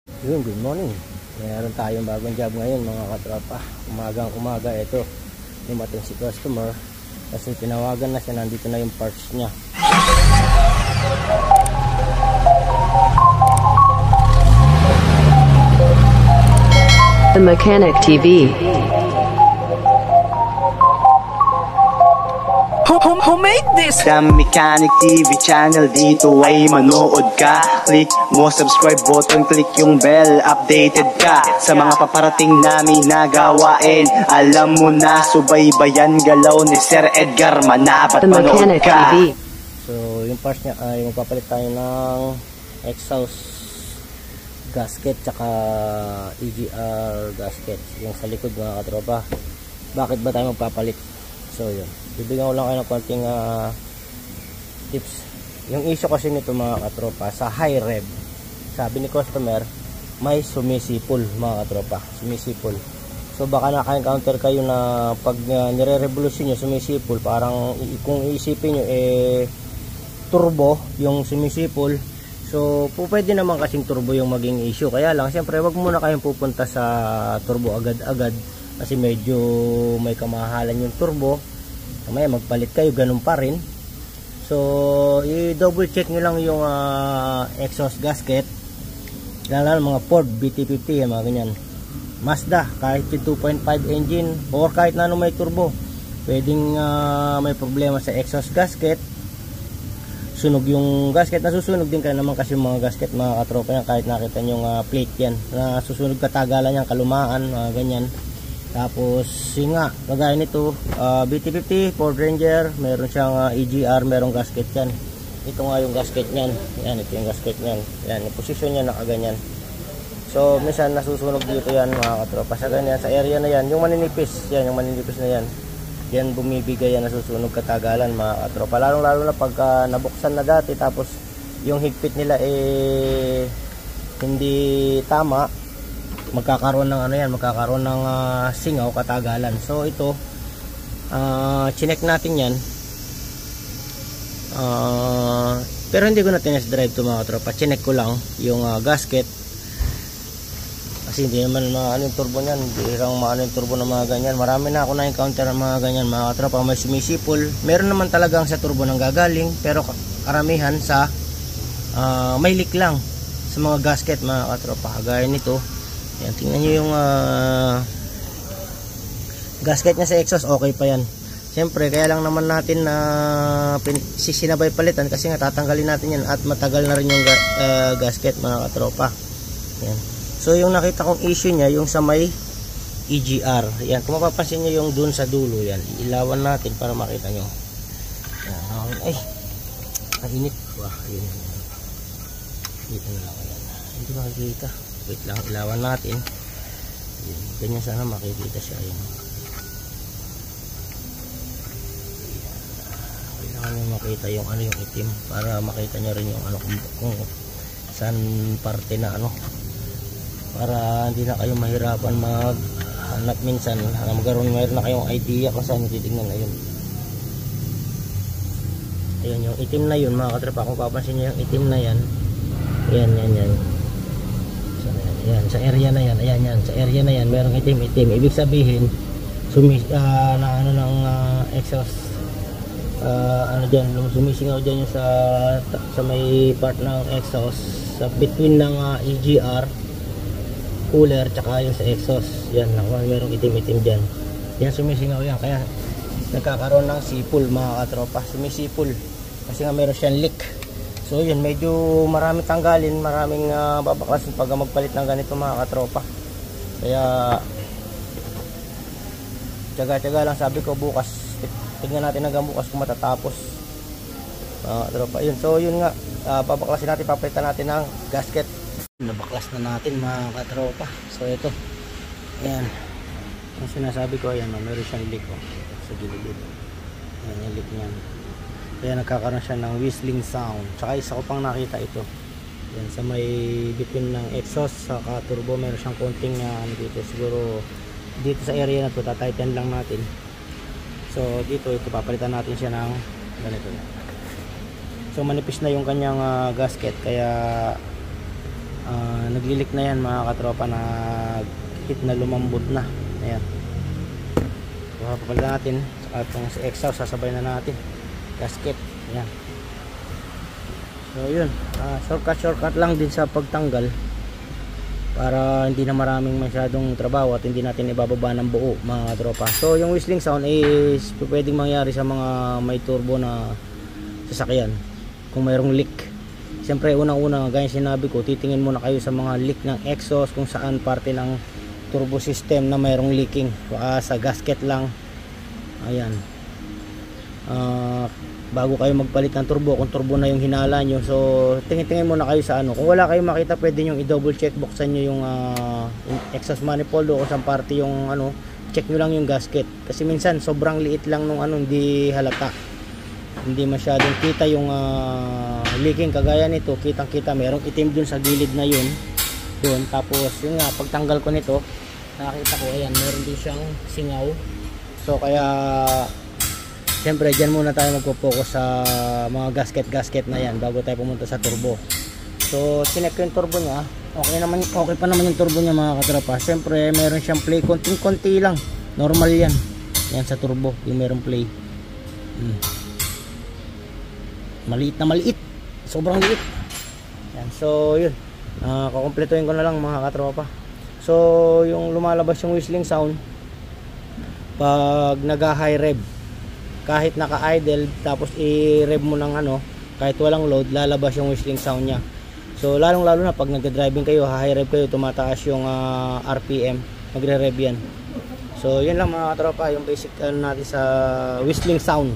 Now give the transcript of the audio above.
Yun, good morning. Meron tayong bagong job ngayon mga katropa. Umagang umaga, ito dumating si customer kasi tinawagan na siya, nandito na yung parts niya. The Mechanic TV. Who made this? The Mechanic TV channel, dito ay manood ka. Click mo subscribe button, click yung bell, updated ka sa mga paparating namin na gawain. Alam mo na, subaybayan galaw ni Sir Edgar, manapat The manood Mechanic ka. TV. So yung parts niya ay magpapalit tayo ng exhaust gasket tsaka EGR gasket yung sa likod mga katropa. Bakit ba tayo magpapalit? So yun, bibigyan ko lang kayo ng konting tips. Yung issue kasi nito mga katropa, sa high rev, sabi ni customer, may sumisipol mga katropa, sumisipol. So baka naka-encounter kayo na pag nire-revolution nyo sumisipol, parang kung iisipin nyo turbo yung sumisipol. So pwede naman kasing turbo yung maging issue, kaya lang siyempre wag muna kayong pupunta sa turbo agad-agad kasi medyo may kamahalan yung turbo. Mamaya magpalit kayo, ganun pa rin. So i-double check nyo lang yung exhaust gasket, lalo mga Ford BT50 mga ganyan, Mazda, kahit yung 2.5 engine or kahit na ano may turbo, pwedeng may problema sa exhaust gasket. Sunog yung gasket, nasusunog din kaya naman kasi yung mga gasket mga katropa yan, kahit nakita nyo yung plate yan, nasusunog katagalan yan, kalumaan, ganyan. Tapos yun nga, kagaya nito BT50 Ford Ranger, meron siyang EGR, merong gasket yan. Ito nga yung gasket nyan, yan, ito yung gasket nyan, yan, yung posisyon niya nakaganyan. So minsan nasusunog dito yan mga katropa, sa ganyan, sa area na yan, yung maninipis yan, yung maninipis na yan, yan bumibigay yan, nasusunog katagalan mga katropa, lalong lalo na pag nabuksan na dati tapos yung higpit nila hindi tama, magkakaroon ng ano yan, magkakaroon ng singaw katagalan. So ito chinek natin yan, pero hindi ko na tinest drive to mga katropa, chinek ko lang yung gasket kasi hindi naman maano yung turbo niyan, hindi lang maano yung turbo ng mga ganyan. Marami na ako na-encounter ng mga ganyan mga katropa, may sumisipol. Meron naman talagang sa turbo nang gagaling, pero karamihan sa may leak lang sa mga gasket mga katropa. Kagaya nito, yan, tingnan nyo yung gasket niya sa exhaust, okay pa yan. Siyempre kaya lang naman natin na sisinabay palitan kasi nga tatanggalin natin yan at matagal na rin yung gasket mga katropa. Yan. So yung nakita kong issue niya yung sa may EGR. Yan, kung mapapansin niyo yung dun sa dulo, yan, ilawan natin para makita nyo. Yan, ay, mainit. Wah, yun. Dito na lang yan. Hindi makikita. Wait lang, ilawan natin. Yan, ganyan sana makikita siya. Yan. Kailangan nyo makita yung ano, yung itim para makita nyo rin yung ano kung saan parte na ano, para hindi na kayo mahirapan maghanap minsan, mayroon na kayong idea kung saan titignan. Ayun, ayun yung itim na yun mga katropa, kung papansin nyo yung itim na yan, yan. So, yan sa area na yan, ayan, sa area na yan merong itim, ibig sabihin na ano ng exhaust, ano dyan, sumisingaw dyan yung sa may part ng exhaust, sa between ng EGR cooler tsaka yung sa exhaust. Yan, merong itim-itim dyan, yan sumisingaw yan, kaya nagkakaroon ng sipol mga katropa, sumisipol kasi nga meron siyang leak. So yun, medyo maraming tanggalin, maraming babaklasin pag magpalit ng ganito mga katropa. Kaya tiyaga-tiyaga lang, sabi ko bukas tignan natin hanggang bukas kung matatapos mga katropa. Yun, so yun nga, babaklasin natin, papalitan natin ng gasket. Nabaklas na natin mga katropa. So ito, ayan, ang sinasabi ko, ayan, meron siyang leak sa gilid. Ayan yung leak niyan, kaya nagkakaroon siya ng whistling sound. Tsaka isa ko pang nakita ito, yan, sa may between ng exhaust sa turbo, meron siyang konting ano dito, siguro dito sa area na to, tatighten lang natin. So dito, ito papalitan natin siya ng ganito. So manipis na yung kanyang gasket, kaya naglilik na yan mga katropa, hit na lumambot na. Ayan, so papalitan natin at itong si exhaust sasabay na natin, gasket. Ayan, so yun, shortcut lang din sa pagtanggal para hindi na maraming masyadong trabaho at hindi natin ibababa ng buo mga katropa. So yung whistling sound is pwedeng mangyari sa mga may turbo na sasakyan kung mayroong leak. Siyempre unang-una gaya sinabi ko, titingin muna kayo sa mga leak ng exhaust, kung saan parte ng turbo system na mayroong leaking. Baka sa gasket lang. Ayan, bago kayo magpalit ng turbo, kung turbo na yung hinala nyo, so tingin muna kayo sa ano. Kung wala kayong makita, pwede nyo i-double check, buksan nyo yung exhaust manifold o kung saan parte yung ano, check nyo lang yung gasket, kasi minsan sobrang liit lang nung ano, hindi halata, hindi masyadong kita yung leaking. Kagaya nito, kitang kita merong itim dun sa gilid na yun dun. Tapos yun nga, pagtanggal ko nito, nakita ko ayan, meron din siyang singaw. So kaya siyempre dyan muna tayo magpo-focus sa mga gasket na yan bago tayo pumunta sa turbo. So chinek ko yung turbo niya, okay pa naman yung turbo niya mga katropa. Siyempre meron siyang play, konting-konti lang, normal yan sa turbo, yung meron play. Maliit na maliit, sobrang liit yan. So yun, kukumpletuhin ko na lang mga katropa. So yung lumalabas yung whistling sound pag nag-high rev, kahit naka-idle tapos i-rev mo ng ano, kahit walang load, lalabas yung whistling sound nya. So lalong lalo na pag nagda-driving kayo, high rev kayo, tumataas yung RPM, magre-rev yan. So yun lang mga katropa, yung basic natin sa whistling sound.